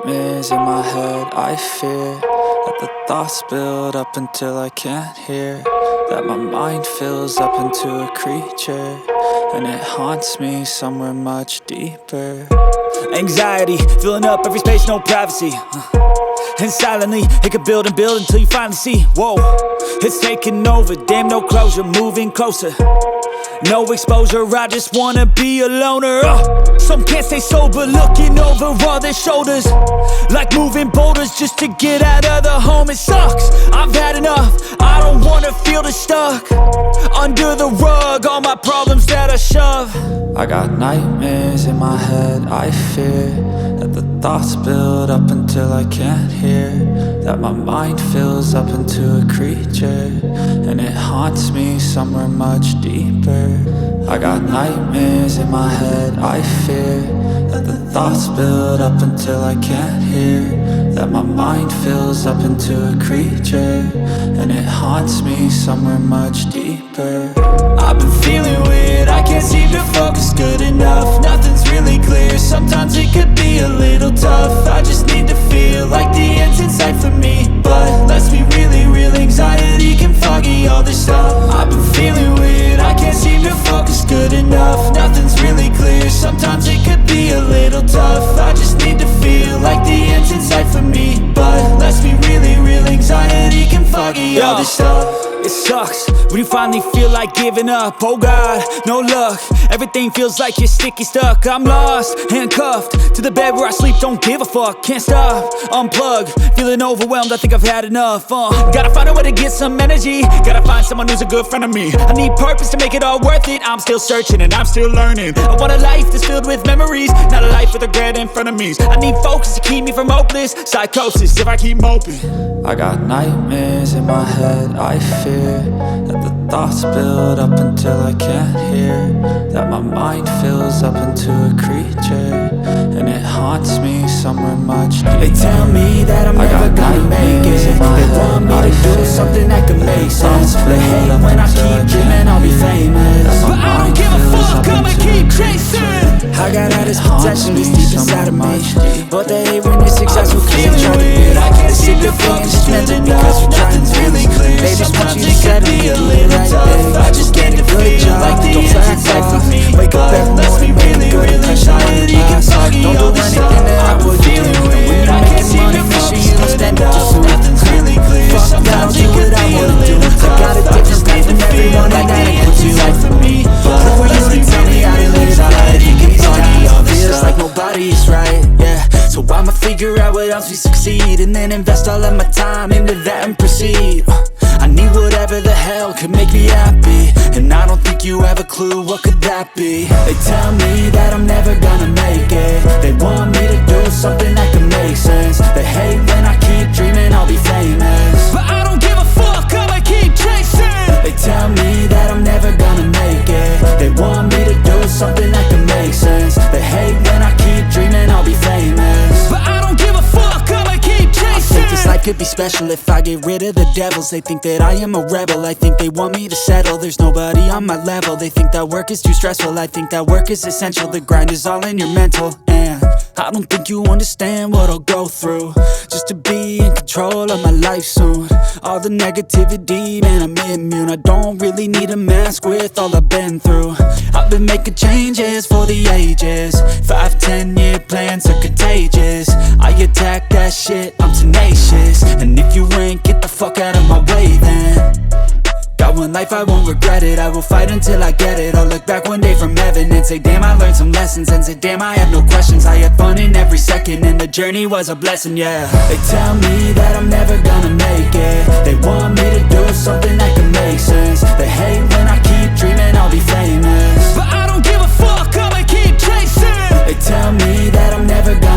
nightmares in my head. I fear that the thoughts build up until I can't hear, that my mind fills up into a creature, and it haunts me somewhere much deeper. Anxiety, filling up every space, no privacy. And silently, it could build and build until you finally see, whoa, it's taking over, damn no closure, moving closer. No exposure, I just wanna be a loner. Some can't stay sober, looking over all their shoulders, like moving boulders just to get out of the home. It sucks, I've had enough, I don't wanna feel the stuck under the rug, all my problems that I shove. I got nightmares in my head. I fear that the thoughts build up until I can't hear, that my mind fills up into a creature, and it haunts me somewhere much deeper. I got nightmares in my head. I fear that the thoughts build up until I can't hear, that my mind fills up into a creature, and it haunts me somewhere much deeper. I've been feeling weird, I can't seem to focus good enough. Nothing's really clear, sometimes it could be a little tough. I just need to feel like the end's in sight for me, but let's be really real, anxiety can foggy all this stuff. I've been feeling weird, I can't seem to focus good enough. Nothing's really clear, sometimes it could be a little tough. I just need to feel like the end's in sight for me, but let's be really real, anxiety can foggy all this stuff. It sucks when you finally feel like giving up. Oh God, no luck, everything feels like you're sticky stuck. I'm lost, handcuffed to the bed where I sleep, don't give a fuck. Can't stop, unplug, feeling overwhelmed, I think I've had enough. Gotta find a way to get some energy, gotta find someone who's a good friend of me. I need purpose to make it all worth it, I'm still searching and I'm still learning. I want a life that's filled with memories, not a life with regret and frenemies. I need focus to keep me from hopeless psychosis if I keep moping. I got nightmares in my head. I fear that the thoughts build up until I can't hear, that my mind fills up into a creature, and it haunts me somewhere much deeper. They tell me that I'm never gonna make it. They want me to do something that can make sense. They hate when I keep dreaming I'll be famous, but I don't give a fuck, I'ma keep chasing. I got all this potential that's deep inside of me, but they hate when you're successful cause they try to be. I can't seem to focus good enough, nothing's really clear. They just want you to settle be a little tough. I just need to feel like the end's in sight for me, wake up every morning, really real, anxiety can foggy all this stuff. I'm feeling weird, I can't seem to focus good enough, nothing's really clear. Sometimes it could be a little tough. I just need to feel like the end's in sight for me, but let's be really real, anxiety can foggy all this stuff. Feels like nobody's right, yeah. So I'ma figure out what else we succeed, and then invest all of my time into that and proceed. I need whatever the hell could make me happy, and I don't think you have a clue what could that be. They tell me that I'm never gonna make it. They want me to do something that can make sense. They hate when I keep dreaming I'll be famous, but I don't give a fuck, I'ma keep chasing. They tell me that I'm never gonna make it. They want me to do something that can make sense. They hate when I keep dreaming I'll be famous, but I don't give a fuck, I'ma keep chasing. I think this life could be special if I get rid of the devils. They think that I am a rebel, I think they want me to settle. There's nobody on my level, they think that work is too stressful. I think that work is essential, the grind is all in your mental. And I don't think you understand what I'll go through just to be in control of my life soon. All the negativity, man, I'm immune. I don't really need a mask with all I've been through. I've been making changes for the ages. 5-10 year plans are contagious. I attack that shit, I'm tenacious. And if you ain't, get the fuck out of my way then. Got one life, I won't regret it. I will fight until I get it. I'll look back one day from heaven and say damn, I learned some lessons. And say damn, I had no questions. I had fun in every second, and the journey was a blessing, yeah. They tell me that I'm never gonna make it. They want me to do something that can make sense. They hate when I keep dreaming I'll be famous, but I don't give a fuck, I'ma keep chasing. They tell me that I'm never gonna